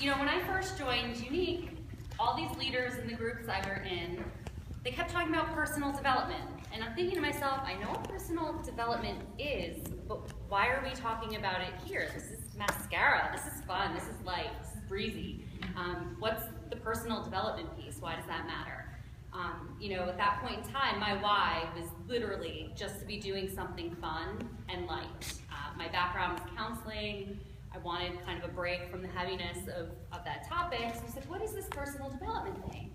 You know, when I first joined Unique, all these leaders in the groups I were in, they kept talking about personal development. And I'm thinking to myself, I know what personal development is, but why are we talking about it here? This is mascara, this is fun, this is light, this is breezy. What's the personal development piece? Why does that matter? You know, at that point in time, my why was literally just to be doing something fun and light. My background was counseling. I wanted kind of a break from the heaviness of that topic. So I said, what is this personal development thing?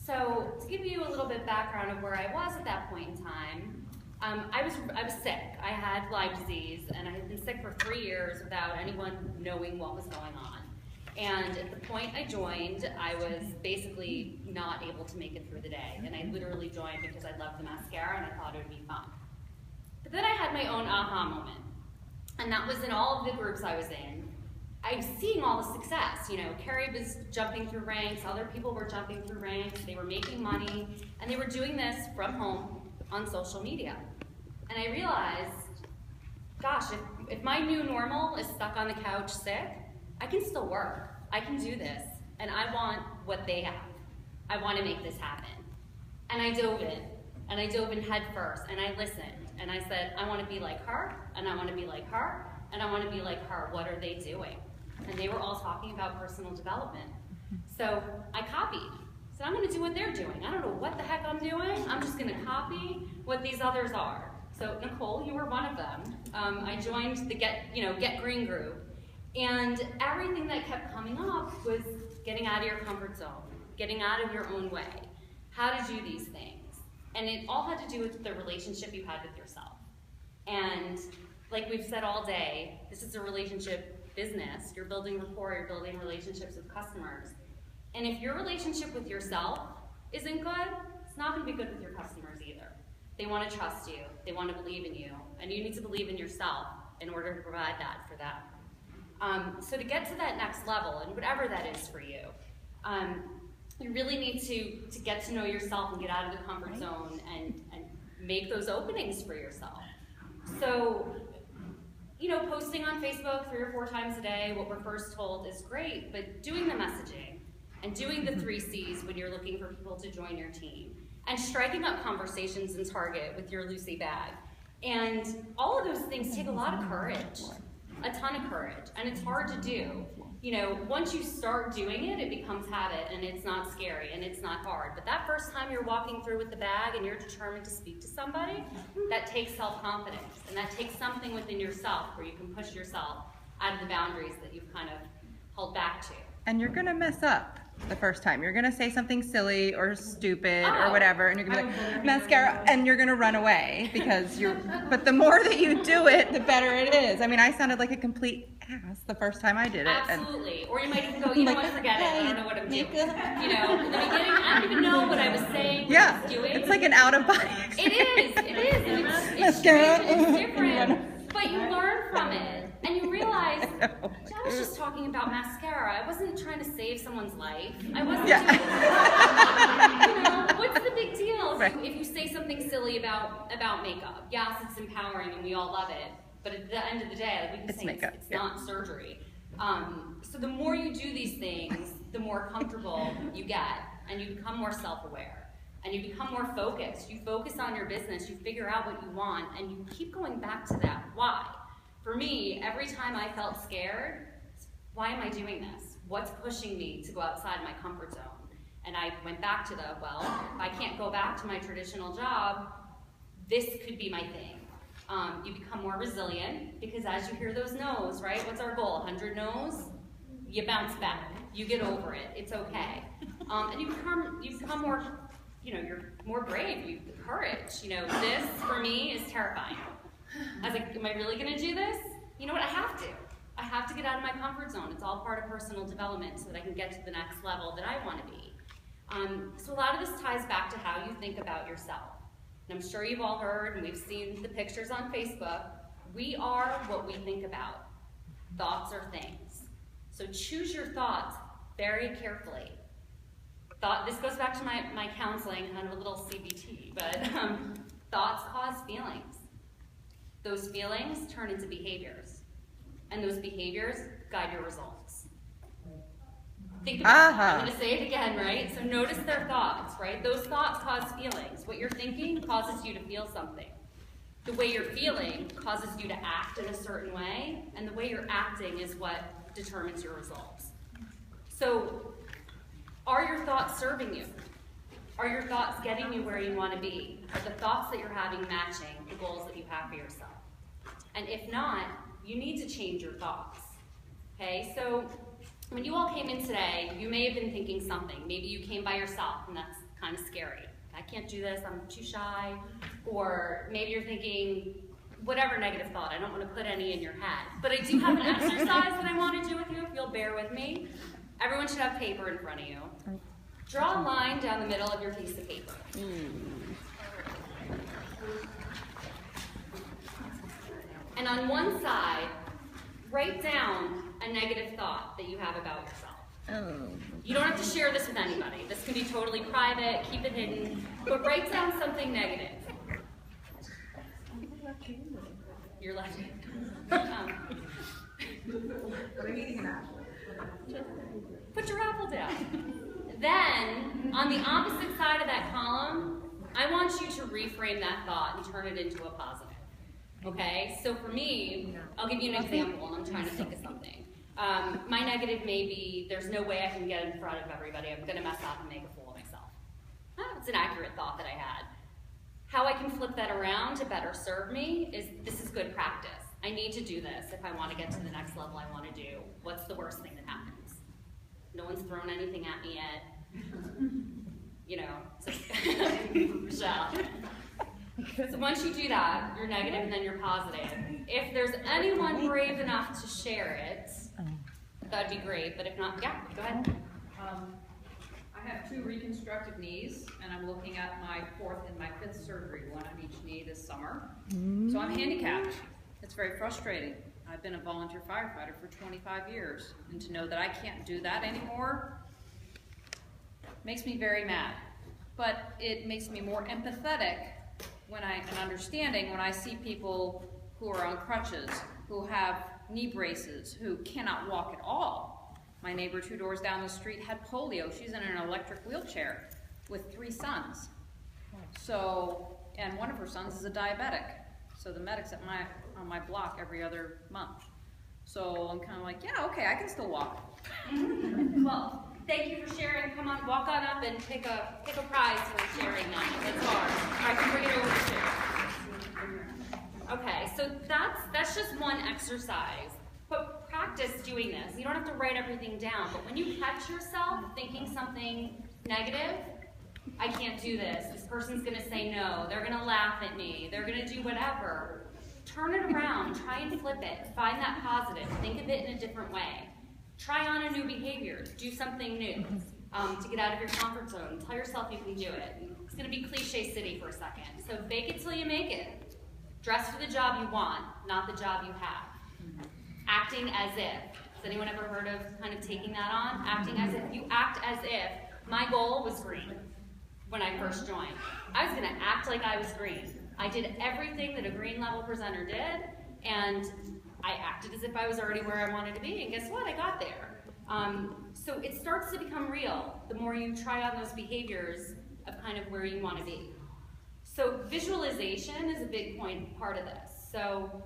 So to give you a little bit of background of where I was at that point in time, I was sick. I had Lyme disease, and I had been sick for 3 years without anyone knowing what was going on. And at the point I joined, I was basically not able to make it through the day. And I literally joined because I loved the mascara and I thought it would be fun. But then I had my own aha moment. And that was in all of the groups I was in. I was seeing all the success. You know, Carrie was jumping through ranks, other people were jumping through ranks, they were making money, and they were doing this from home on social media. And I realized, gosh, if my new normal is stuck on the couch sick, I can still work. I can do this. And I want what they have. I want to make this happen. And I dove in. And I dove in head first. And I listened. And I said, I want to be like her. And I want to be like her. And I want to be like her. What are they doing? And they were all talking about personal development. So I copied. So I'm going to do what they're doing. I don't know what the heck I'm doing. I'm just going to copy what these others are. So Nicole, you were one of them. I joined the Get Green group. And everything that kept coming up was getting out of your comfort zone, getting out of your own way, how to do these things. And it all had to do with the relationship you had with yourself. And like we've said all day, this is a relationship business. You're building rapport, you're building relationships with customers. And if your relationship with yourself isn't good, it's not going to be good with your customers either. They want to trust you, they want to believe in you, and you need to believe in yourself in order to provide that for them. So to get to that next level, and whatever that is for you, you really need to get to know yourself and get out of the comfort zone and make those openings for yourself. So, you know, posting on Facebook 3 or 4 times a day, what we're first told is great, but doing the messaging and doing the 3 C's when you're looking for people to join your team, and striking up conversations in Target with your Lucy bag. And all of those things take a lot of courage. A ton of courage, and it's hard to do. You know, once you start doing it, it becomes habit, and it's not scary, and it's not hard. But that first time you're walking through with the bag and you're determined to speak to somebody, that takes self-confidence, and that takes something within yourself where you can push yourself out of the boundaries that you've kind of held back to. And you're gonna mess up the first time. You're gonna say something silly or stupid or whatever, and you're gonna be like, mascara, and you're gonna run away because but the more that you do it, the better it is. I mean, I sounded like a complete ass the first time I did it. Absolutely. Or you might even go, you know what, forget it, I don't know what I'm doing. You know, in the beginning, I don't even know what I was saying, what I was doing. It's like an out-of-body experience. It is. It's strange, it's different, but you learn from it. And you realize, I was just talking about mascara. I wasn't trying to save someone's life. I wasn't doing that. You know, what's the big deal if you say something silly about makeup? Yes, it's empowering and we all love it. But at the end of the day, like we can say it's not surgery. So the more you do these things, the more comfortable you get, and you become more self-aware. And you become more focused. You focus on your business, you figure out what you want, and you keep going back to that why. For me, every time I felt scared, why am I doing this? What's pushing me to go outside my comfort zone? And I went back to well, if I can't go back to my traditional job, this could be my thing. You become more resilient because as you hear those no's, right? What's our goal? 100 no's? You bounce back. You get over it. It's okay. And you become more, you know, you're more brave. You have courage. You know, this for me is terrifying. I was like, am I really going to do this? You know what? I have to. I have to get out of my comfort zone. It's all part of personal development so that I can get to the next level that I want to be. So a lot of this ties back to how you think about yourself. And I'm sure you've all heard, and we've seen the pictures on Facebook, we are what we think about. Thoughts are things. So choose your thoughts very carefully. This goes back to my counseling, kind of a little CBT, but thoughts cause feelings. Those feelings turn into behaviors, and those behaviors guide your results. Think about that. I'm going to say it again, right? So notice their thoughts, right? Those thoughts cause feelings. What you're thinking causes you to feel something. The way you're feeling causes you to act in a certain way, and the way you're acting is what determines your results. So, are your thoughts serving you? Are your thoughts getting you where you want to be? Are the thoughts that you're having matching the goals that you have for yourself? And if not, you need to change your thoughts. Okay, so when you all came in today, you may have been thinking something. Maybe you came by yourself, and that's kind of scary. I can't do this, I'm too shy. Or maybe you're thinking whatever negative thought. I don't want to put any in your head. But I do have an exercise that I want to do with you, if you'll bear with me. Everyone should have paper in front of you. Draw a line down the middle of your piece of paper. And on one side, write down a negative thought that you have about yourself. You don't have to share this with anybody. This can be totally private, keep it hidden, but write down something negative. You're left-handed. Put your apple down. Then, on the opposite side of that column, I want you to reframe that thought and turn it into a positive. Okay? So for me, I'll give you an example, and I'm trying to think of something. My negative may be, there's no way I can get in front of everybody. I'm going to mess up and make a fool of myself. That's an accurate thought that I had. How I can flip that around to better serve me is, this is good practice. I need to do this if I want to get to the next level I want to do. What's the worst thing that happens? No one's thrown anything at me yet. You know, so, so once you do that, you're negative and then you're positive. If there's anyone brave enough to share it, that'd be great. But if not, yeah, go ahead. I have 2 reconstructive knees, and I'm looking at my 4th and my 5th surgery, one on each knee this summer. So I'm handicapped. It's very frustrating. I've been a volunteer firefighter for 25 years, and to know that I can't do that anymore makes me very mad. But it makes me more empathetic and understanding when I see people who are on crutches, who have knee braces, who cannot walk at all. My neighbor 2 doors down the street had polio. She's in an electric wheelchair with 3 sons. So, and one of her sons is a diabetic. So the medic's on my block every other month. So I'm kind of like, yeah, okay, I can still walk. Well, thank you for sharing. Come on, walk on up and pick a prize for sharing that. That's hard. All right, bring it over to share. Okay, so that's just one exercise. But practice doing this. You don't have to write everything down, but when you catch yourself thinking something negative, I can't do this person's gonna say no, they're gonna laugh at me, they're gonna do whatever. Turn it around, try and flip it, find that positive, think of it in a different way. Try on a new behavior, do something new to get out of your comfort zone. Tell yourself you can do it. It's gonna be cliche city for a second. So fake it till you make it. Dress for the job you want, not the job you have. Acting as if. Has anyone ever heard of kind of taking that on? Acting as if. You act as if. My goal was green when I first joined. I was going to act like I was green. I did everything that a green level presenter did, and I acted as if I was already where I wanted to be, and guess what? I got there. So it starts to become real the more you try on those behaviors of kind of where you want to be. So visualization is a big part of this. So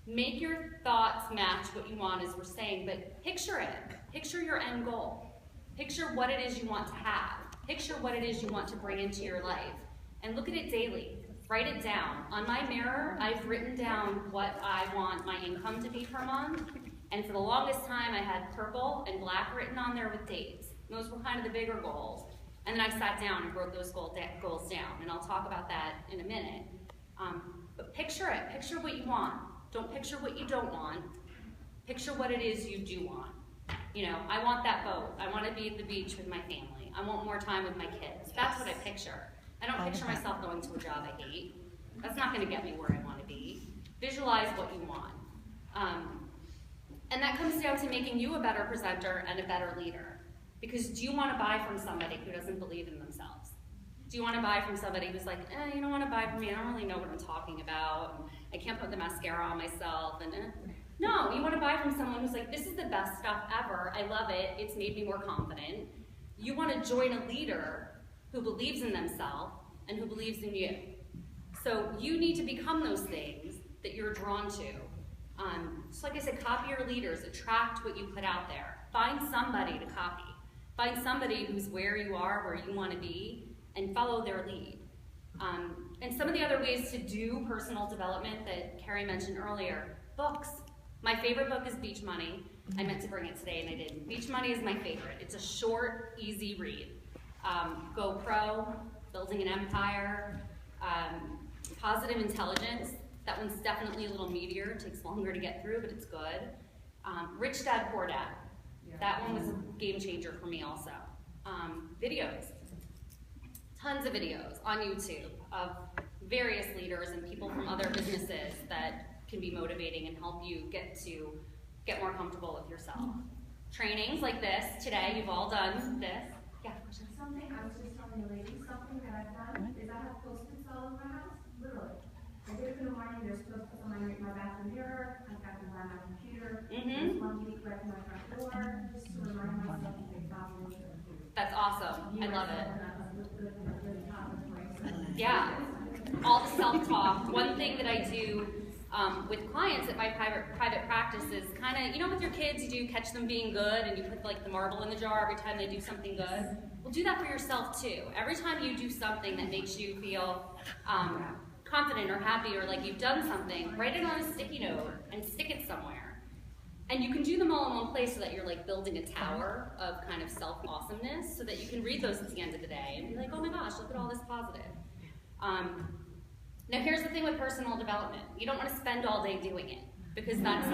make your thoughts match what you want, as we're saying, but picture it. Picture your end goal. Picture what it is you want to have. Picture what it is you want to bring into your life. And look at it daily. Write it down. On my mirror, I've written down what I want my income to be per month. And for the longest time, I had purple and black written on there with dates. Those were kind of the bigger goals. And then I sat down and wrote those goals down. And I'll talk about that in a minute. But picture it. Picture what you want. Don't picture what you don't want. Picture what it is you do want. You know, I want that boat. I want to be at the beach with my family. I want more time with my kids. That's what I picture. I don't picture myself going to a job I hate. That's not going to get me where I want to be. Visualize what you want. And that comes down to making you a better presenter and a better leader. Because do you want to buy from somebody who doesn't believe in themselves? Do you want to buy from somebody who's like, you don't want to buy from me, I don't really know what I'm talking about, I can't put the mascara on myself, and No, you want to buy from someone who's like, this is the best stuff ever. I love it. It's made me more confident. You want to join a leader who believes in themselves and who believes in you. So you need to become those things that you're drawn to. Just like I said, copy your leaders. Attract what you put out there. Find somebody to copy. Find somebody who's where you are, where you want to be, and follow their lead. And some of the other ways to do personal development that Carrie mentioned earlier, books. My favorite book is Beach Money. I meant to bring it today and I didn't. Beach Money is my favorite. It's a short, easy read. GoPro, Building an Empire, Positive Intelligence. That one's definitely a little meatier. It takes longer to get through, but it's good. Rich Dad, Poor Dad. That one was a game changer for me also. Videos. Tons of videos on YouTube of various leaders and people from other businesses that can be motivating and help you get more comfortable with yourself. Trainings like this today, you've all done this. Yeah. Something I was just telling the lady, something that I've done is I have post-its all over my house, literally. I get up in the morning, there's post-its on my bathroom mirror, I've got them by my computer, there's one unique right in my front door, just to remind myself to take positive. That's awesome. I love it. Yeah. All the self-talk. One thing that I do with clients at my private practice is kind of, you know, with your kids, you do catch them being good and you put like the marble in the jar every time they do something good. Well, do that for yourself too. Every time you do something that makes you feel confident or happy or like you've done something, write it on a sticky note and stick it somewhere. And you can do them all in one place so that you're like building a tower of kind of self-awesomeness so that you can read those at the end of the day and be like, oh my gosh, look at all this positive. Now here's the thing with personal development. You don't want to spend all day doing it because that's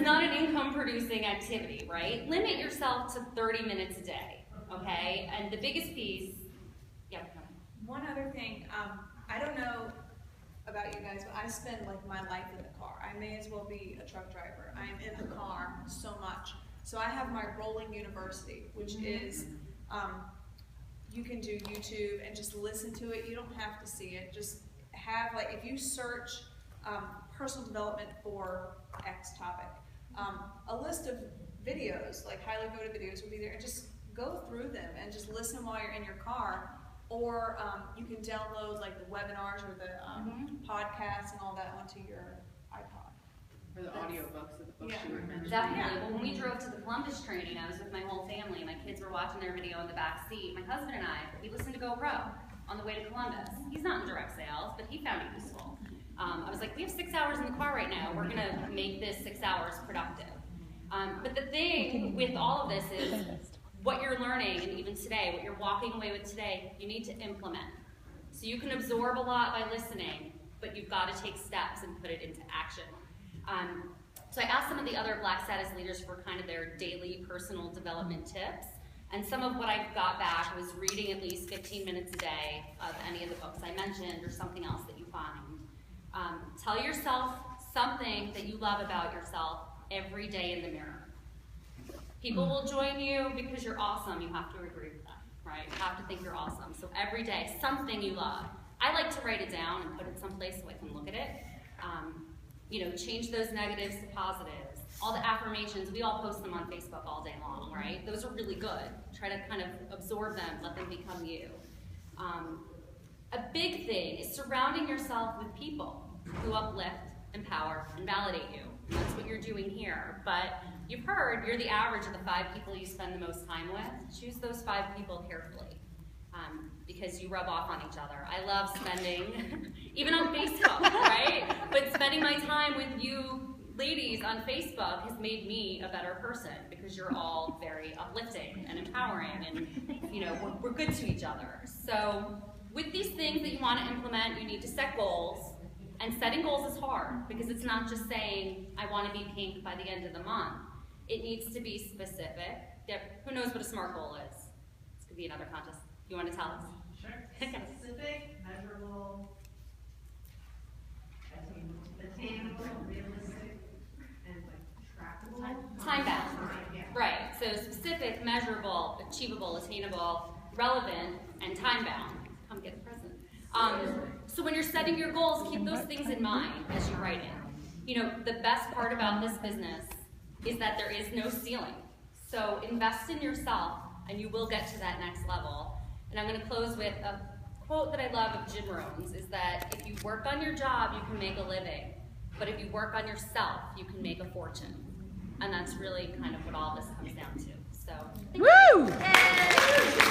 not an income producing activity, right? Limit yourself to 30 minutes a day, okay? And the biggest piece, yeah. One other thing, I don't know about you guys, but I spend like my life in the car. I may as well be a truck driver. I am in the car so much. So I have my rolling university, which is, you can do YouTube and just listen to it. You don't have to see it. Just have, like, if you search personal development for X topic, a list of videos, like highly voted videos will be there, and just go through them and just listen while you're in your car. Or you can download like the webinars or the podcasts and all that onto your iPod. Or the audiobooks of the books you were mentioning. Definitely. Well, when we drove to the Columbus training, I was with my whole family. My kids were watching their video in the back seat. My husband and I, we listened to GoPro on the way to Columbus. He's not in direct sales, but he found it useful. I was like, we have 6 hours in the car right now. We're going to make this 6 hours productive. But the thing with all of this is what you're learning, and even today, what you're walking away with today, you need to implement. So you can absorb a lot by listening, but you've got to take steps and put it into action. So I asked some of the other Black status leaders for kind of their daily personal development tips, and some of what I got back was reading at least 15 minutes a day of any of the books I mentioned or something else that you find. Tell yourself something that you love about yourself every day in the mirror. People will join you because you're awesome. You have to agree with them, right? You have to think you're awesome. So every day, something you love. I like to write it down and put it someplace so I can look at it. You know, change those negatives to positives. All the affirmations, we all post them on Facebook all day long, right? Those are really good. Try to kind of absorb them, let them become you. A big thing is surrounding yourself with people who uplift, empower, and validate you. That's what you're doing here. But you've heard you're the average of the 5 people you spend the most time with. Choose those 5 people carefully because you rub off on each other. I love spending, even on Facebook, right? But spending my time with you ladies on Facebook has made me a better person because you're all very uplifting and empowering and, you know, we're good to each other. So with these things that you want to implement, you need to set goals. And setting goals is hard because it's not just saying, I want to be pink by the end of the month. It needs to be specific. Who knows what a SMART goal is? This could be another contest. You want to tell us? Sure. Specific, measurable, attainable, realistic, and like trackable. Time bound. Right. So specific, measurable, achievable, attainable, relevant, and time bound. Come get a present. So when you're setting your goals, keep those things in mind as you write it. You know, the best part about this business is that there is no ceiling. So invest in yourself and you will get to that next level. And I'm going to close with a quote that I love of Jim Rohn's, is that if you work on your job, you can make a living. But if you work on yourself, you can make a fortune. And that's really kind of what all this comes down to. So, thank you. Woo!